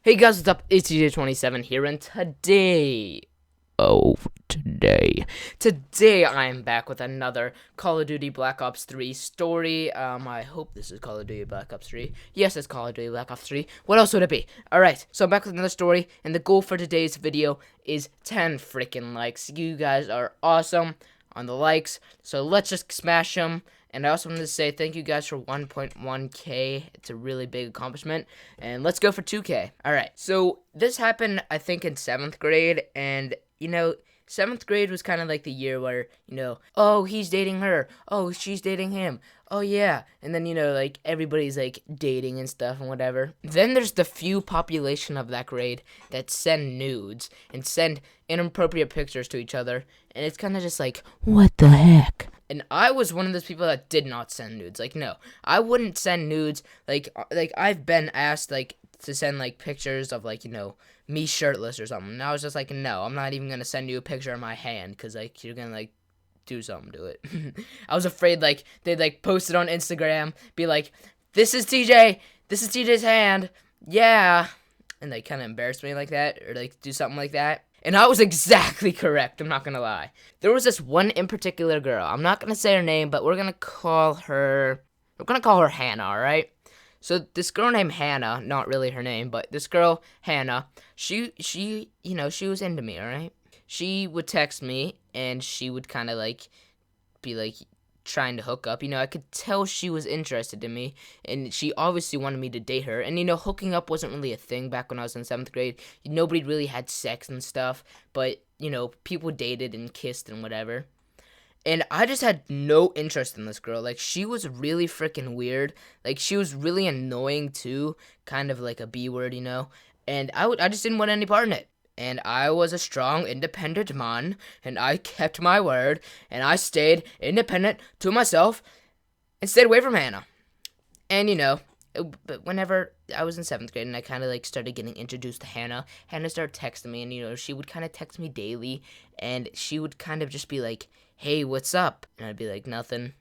Hey guys, what's up? IsTJ27 here, and today I am back with another Call of Duty Black Ops 3 story. I hope this is Call of Duty Black Ops 3. Yes, it's Call of Duty Black Ops 3. What else would it be? Alright, so I'm back with another story, and the goal for today's video is 10 freaking likes. You guys are awesome on the likes, so let's just smash them. And I also wanted to say thank you guys for 1.1k. It's a really big accomplishment. And let's go for 2k. Alright, so this happened, I think, in 7th grade. And, 7th grade was kind of like the year where, oh, he's dating her. Oh, she's dating him. Oh, yeah. And then, like, everybody's, like, dating and stuff and whatever. Then there's the few population of that grade that send nudes and send inappropriate pictures to each other. And it's kind of just like, what the heck? And I was one of those people that did not send nudes. Like, no, I wouldn't send nudes. Like I've been asked, like, to send, like, pictures of, like, me shirtless or something. And I was just like, no, I'm not even going to send you a picture of my hand because, like, you're going to, like, do something to it. I was afraid, like, they'd, like, post it on Instagram, be like, this is TJ's hand, yeah. And they kind of embarrass me like that or, like, do something like that. And I was exactly correct, I'm not gonna lie. There was this one in particular girl. I'm not gonna say her name, but we're gonna call her Hannah, alright? So this girl named Hannah, not really her name, but this girl, Hannah, she was into me, alright? She would text me, and she would kind of, like, be, like, trying to hook up. I could tell she was interested in me, and she obviously wanted me to date her. And hooking up wasn't really a thing back when I was in 7th grade. Nobody really had sex and stuff, but people dated and kissed and whatever. And I just had no interest in this girl. Like, she was really freaking weird. Like, she was really annoying too, kind of like a B word, and I just didn't want any part in it. And I was a strong, independent man, and I kept my word, and I stayed independent to myself, and stayed away from Hannah. And, but whenever I was in 7th grade, and I kind of, like, started getting introduced to Hannah, Hannah started texting me, and, she would kind of text me daily, and she would kind of just be like, hey, what's up? And I'd be like, nothing.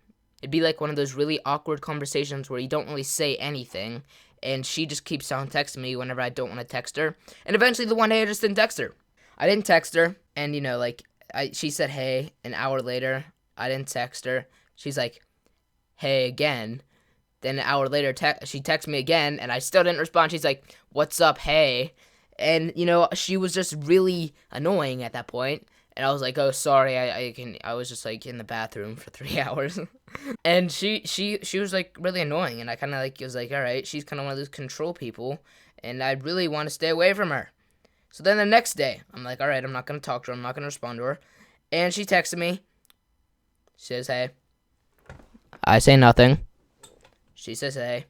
It'd be like one of those really awkward conversations where you don't really say anything, and she just keeps on texting me whenever I don't want to text her. And eventually, the one day, I just didn't text her. I didn't text her, and, she said, hey, an hour later. I didn't text her. She's like, hey, again. Then an hour later, she texts me again, and I still didn't respond. She's like, what's up, hey? And, she was just really annoying at that point. And I was like, oh, sorry, I was just, like, in the bathroom for 3 hours. And she was, like, really annoying. And I kind of, like, was like, all right, she's kind of one of those control people. And I really want to stay away from her. So then the next day, I'm like, all right, I'm not going to talk to her. I'm not going to respond to her. And she texted me. She says, hey. I say nothing. She says, hey.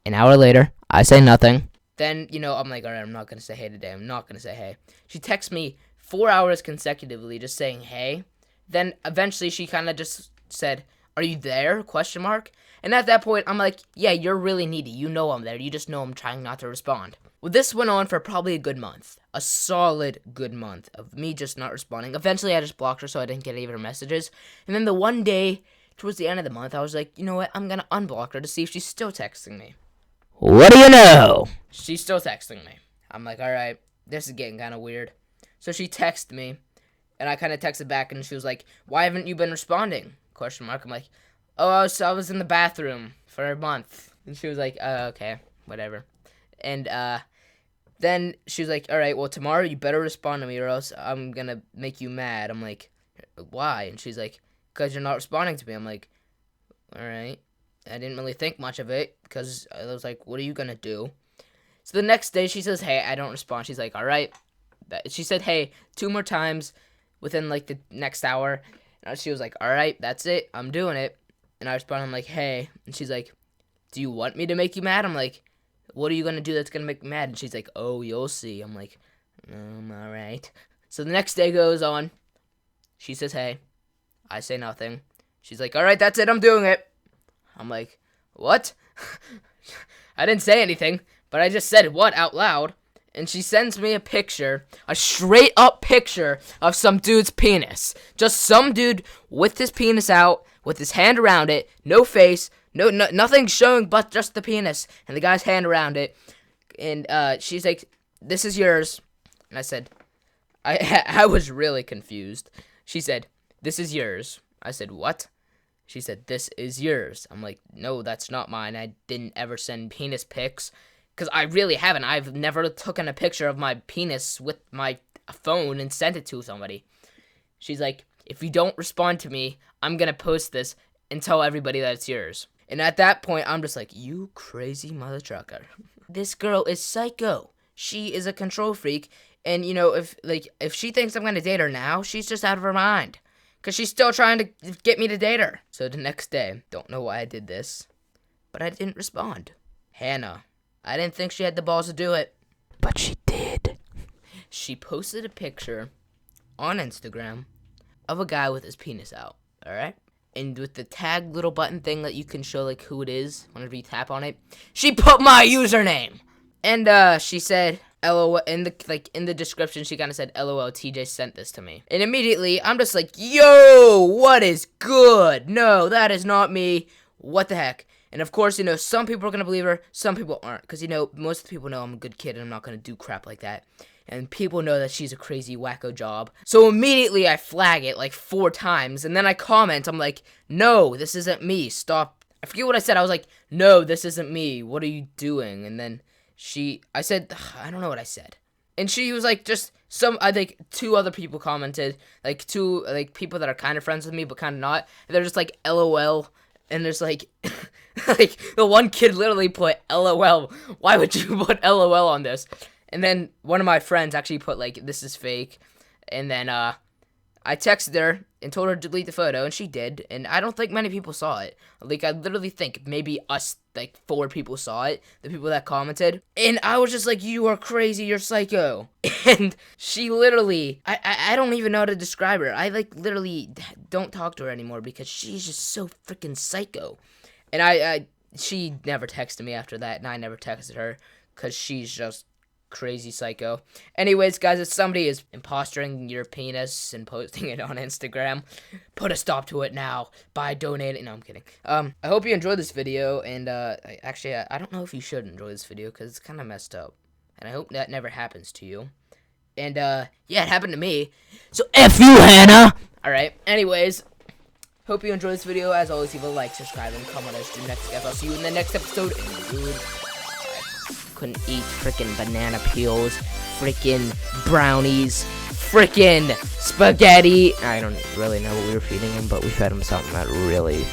An hour later, I say nothing. Then, I'm like, all right, I'm not going to say hey today. I'm not going to say hey. She texts me 4 hours consecutively just saying hey. Then eventually she kind of just said, are you there? ? And at that point, I'm like, yeah, you're really needy. You know I'm there. You just know I'm trying not to respond. Well, this went on for probably a good month. A solid good month of me just not responding. Eventually, I just blocked her so I didn't get any of her messages. And then the one day, towards the end of the month, I was like, you know what? I'm going to unblock her to see if she's still texting me. What do you know? She's still texting me. I'm like, all right, this is getting kind of weird. So she texted me, and I kind of texted back, and she was like, why haven't you been responding? ? I'm like, oh, I was in the bathroom for a month. And she was like, oh, okay, whatever. And then she was like, all right, well, tomorrow you better respond to me or else I'm going to make you mad. I'm like, why? And she's like, because you're not responding to me. I'm like, all right. I didn't really think much of it because I was like, what are you going to do? So the next day she says, hey, I don't respond. She's like, all right. She said, hey, 2 more times within, like, the next hour. And she was like, all right, that's it. I'm doing it. And I responded, I'm like, hey. And she's like, do you want me to make you mad? I'm like, what are you going to do that's going to make me mad? And she's like, oh, you'll see. I'm like, all right. So the next day goes on. She says, hey. I say nothing. She's like, all right, that's it. I'm doing it. I'm like, what? I didn't say anything, but I just said what out loud. And she sends me a picture, a straight up picture of some dude's penis. Just some dude with his penis out, with his hand around it, no face, nothing showing but just the penis, and the guy's hand around it. And she's like, "This is yours." And I said, I was really confused. She said, "This is yours." I said, "What?" She said, "This is yours." I'm like, "No, that's not mine. I didn't ever send penis pics." Because I really haven't. I've never taken a picture of my penis with my phone and sent it to somebody. She's like, "If you don't respond to me, I'm going to post this and tell everybody that it's yours." And at that point, I'm just like, "You crazy mother trucker." This girl is psycho. She is a control freak. And, you know, if she thinks I'm going to date her now, she's just out of her mind. Because she's still trying to get me to date her. So the next day, don't know why I did this, but I didn't respond. Hannah. I didn't think she had the balls to do it, but she did. She posted a picture on Instagram of a guy with his penis out, alright? And with the tag little button thing that you can show, like, who it is whenever you tap on it, she put my username! And, she said, LOL, in the description, she kind of said, "LOL, TJ sent this to me." And immediately, I'm just like, "Yo, what is good? No, that is not me. What the heck?" And of course, you know, some people are going to believe her, some people aren't. Because, you know, most of the people know I'm a good kid and I'm not going to do crap like that. And people know that she's a crazy wacko job. So immediately I flag it like 4 times. And then I comment, I'm like, "No, this isn't me. Stop." I forget what I said. I was like, "No, this isn't me. What are you doing?" And then I said, I don't know what I said. And she was like, I think 2 other people commented. Like 2, like, people that are kind of friends with me, but kind of not. And they're just like, "LOL." And there's like, like, the one kid literally put LOL. Why would you put LOL on this? And then one of my friends actually put, like, "This is fake." And then, I texted her and told her to delete the photo, and she did. And I don't think many people saw it. Like, I literally think maybe us, like, 4 people saw it, the people that commented. And I was just like, "You are crazy, you're psycho." And she literally, I don't even know how to describe her. I, like, literally don't talk to her anymore because she's just so freaking psycho. And she never texted me after that, and I never texted her because she's just crazy psycho. Anyways, guys, if somebody is impostoring your penis and posting it on Instagram, put a stop to it now by donating. No, I'm kidding. I hope you enjoyed this video, and actually, I don't know if you should enjoy this video because it's kind of messed up, and I hope that never happens to you. And yeah, it happened to me, so F you, Hannah. All right. Anyways, hope you enjoyed this video. As always, leave a like, subscribe, and comment as to next guys. I'll see you in the next episode. And couldn't eat frickin' banana peels, frickin' brownies, frickin' spaghetti. I don't really know what we were feeding him, but we fed him something that really